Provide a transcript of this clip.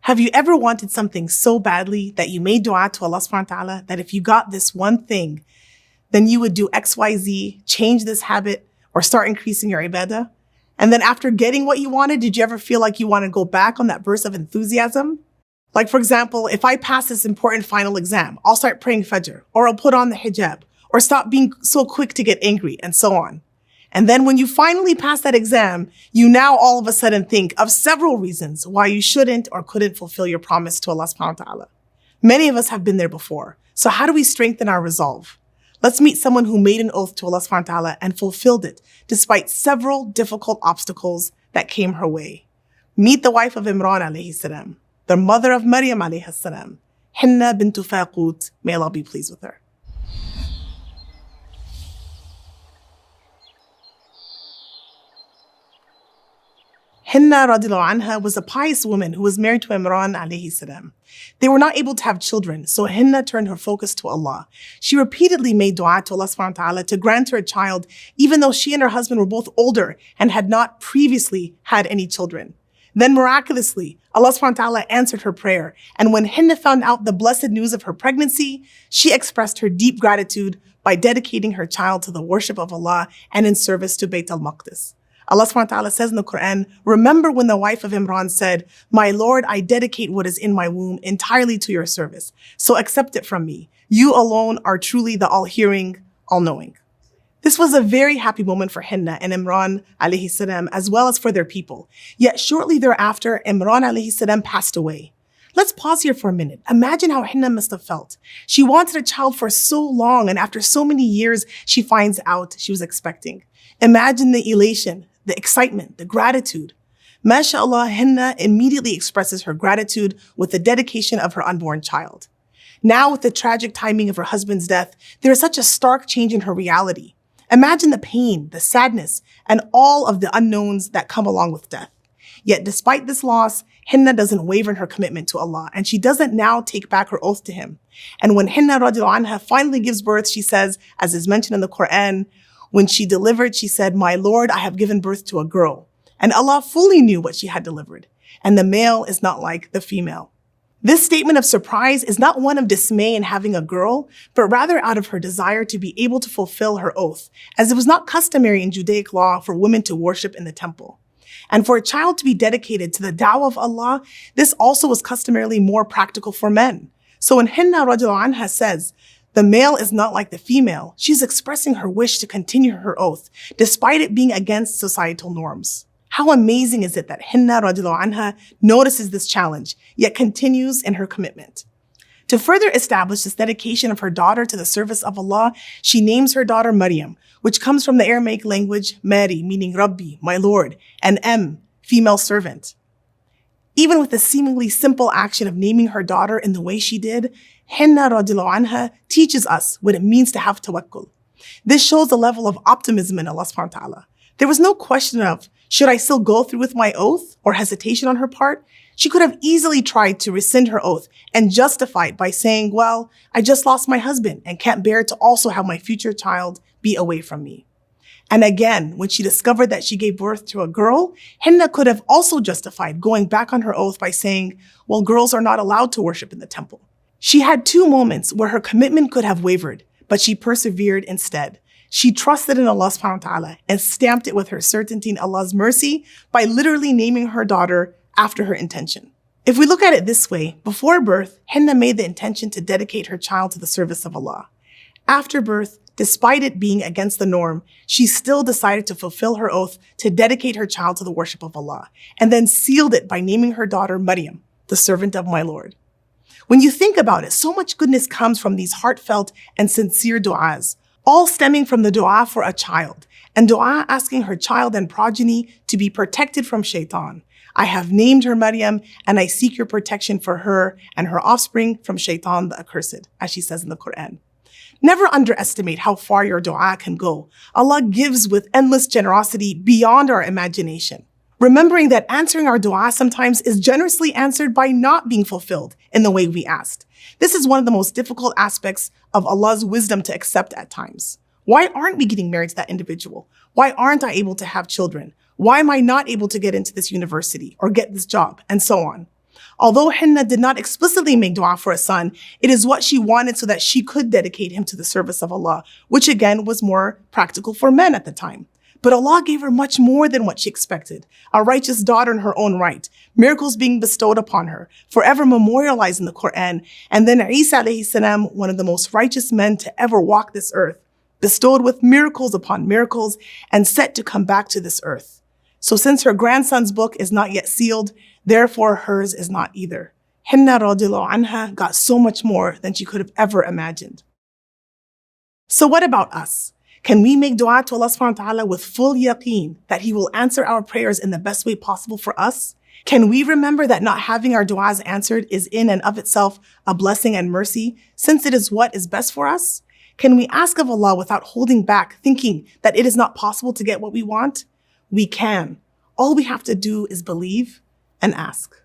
Have you ever wanted something so badly that you made dua to Allah subhanahu wa ta'ala that if you got this one thing, then you would do XYZ, change this habit, or start increasing your ibadah? And then after getting what you wanted, did you ever feel like you want to go back on that burst of enthusiasm? Like, for example, if I pass this important final exam, I'll start praying Fajr, or I'll put on the hijab, or stop being so quick to get angry, and so on. And then when you finally pass that exam, you now all of a sudden think of several reasons why you shouldn't or couldn't fulfill your promise to Allah subhanahu wa ta'ala. Many of us have been there before. So how do we strengthen our resolve? Let's meet someone who made an oath to Allah subhanahu wa ta'ala and fulfilled it despite several difficult obstacles that came her way. Meet the wife of Imran alayhi salam, the mother of Maryam alayhi salam, Hinna bint Faqut, may Allah be pleased with her. Hinna radiallahu anha was a pious woman who was married to Imran alayhi salam. They were not able to have children, so Hinna turned her focus to Allah. She repeatedly made dua to Allah subhanahu wa ta'ala to grant her a child, even though she and her husband were both older and had not previously had any children. Then miraculously, Allah subhanahu wa ta'ala answered her prayer, and when Hinna found out the blessed news of her pregnancy, she expressed her deep gratitude by dedicating her child to the worship of Allah and in service to Bayt al-Maqdis. Allah subhanahu wa ta'ala says in the Qur'an, remember when the wife of Imran said, my Lord, I dedicate what is in my womb entirely to your service. So accept it from me. You alone are truly the all-hearing, all-knowing. This was a very happy moment for Hinna and Imran alayhi salam, as well as for their people. Yet shortly thereafter, Imran alayhi salam passed away. Let's pause here for a minute. Imagine how Hinna must have felt. She wanted a child for so long, and after so many years, she finds out she was expecting. Imagine the elation, the excitement, the gratitude. MashaAllah, Hinna immediately expresses her gratitude with the dedication of her unborn child. Now, with the tragic timing of her husband's death, there is such a stark change in her reality. Imagine the pain, the sadness, and all of the unknowns that come along with death. Yet despite this loss, Hinna doesn't waver in her commitment to Allah, and she doesn't now take back her oath to Him. And when Hinna radiallahu anha finally gives birth, she says, as is mentioned in the Qur'an, when she delivered, she said, my Lord, I have given birth to a girl. And Allah fully knew what she had delivered. And the male is not like the female. This statement of surprise is not one of dismay in having a girl, but rather out of her desire to be able to fulfill her oath, as it was not customary in Judaic law for women to worship in the temple. And for a child to be dedicated to the da'wah of Allah, this also was customarily more practical for men. So when Hinna radiallahu anha says, the male is not like the female, she's expressing her wish to continue her oath, despite it being against societal norms. How amazing is it that Hinna radiallahu anha notices this challenge, yet continues in her commitment. To further establish this dedication of her daughter to the service of Allah, she names her daughter Maryam, which comes from the Aramaic language Mary, meaning Rabbi, my Lord, and female servant. Even with the seemingly simple action of naming her daughter in the way she did, Hinna radiallahu anha teaches us what it means to have tawakkul. This shows a level of optimism in Allah subhanahu wa ta'ala. There was no question of, should I still go through with my oath, or hesitation on her part? She could have easily tried to rescind her oath and justify it by saying, well, I just lost my husband and can't bear to also have my future child be away from me. And again, when she discovered that she gave birth to a girl, Hinna could have also justified going back on her oath by saying, well, girls are not allowed to worship in the temple. She had two moments where her commitment could have wavered, but she persevered instead. She trusted in Allah subhanahu wa ta'ala and stamped it with her certainty in Allah's mercy by literally naming her daughter after her intention. If we look at it this way, before birth, Hinna made the intention to dedicate her child to the service of Allah. After birth, despite it being against the norm, she still decided to fulfill her oath to dedicate her child to the worship of Allah, and then sealed it by naming her daughter Maryam, the servant of my Lord. When you think about it, so much goodness comes from these heartfelt and sincere du'as, all stemming from the du'a for a child, and du'a asking her child and progeny to be protected from shaitan. I have named her Maryam, and I seek your protection for her and her offspring from shaitan the accursed, as she says in the Qur'an. Never underestimate how far your du'a can go. Allah gives with endless generosity beyond our imagination. Remembering that answering our dua sometimes is generously answered by not being fulfilled in the way we asked. This is one of the most difficult aspects of Allah's wisdom to accept at times. Why aren't we getting married to that individual? Why aren't I able to have children? Why am I not able to get into this university or get this job? And so on. Although Hinna did not explicitly make dua for a son, it is what she wanted so that she could dedicate him to the service of Allah, which again was more practical for men at the time. But Allah gave her much more than what she expected. A righteous daughter in her own right, miracles being bestowed upon her, forever memorialized in the Qur'an, and then Isa alayhi salam, one of the most righteous men to ever walk this earth, bestowed with miracles upon miracles and set to come back to this earth. So since her grandson's book is not yet sealed, therefore hers is not either. Hinna radiallahu anha got so much more than she could have ever imagined. So what about us? Can we make dua to Allah subhanahu wa ta'ala with full yaqeen that He will answer our prayers in the best way possible for us? Can we remember that not having our duas answered is in and of itself a blessing and mercy, since it is what is best for us? Can we ask of Allah without holding back, thinking that it is not possible to get what we want? We can. All we have to do is believe and ask.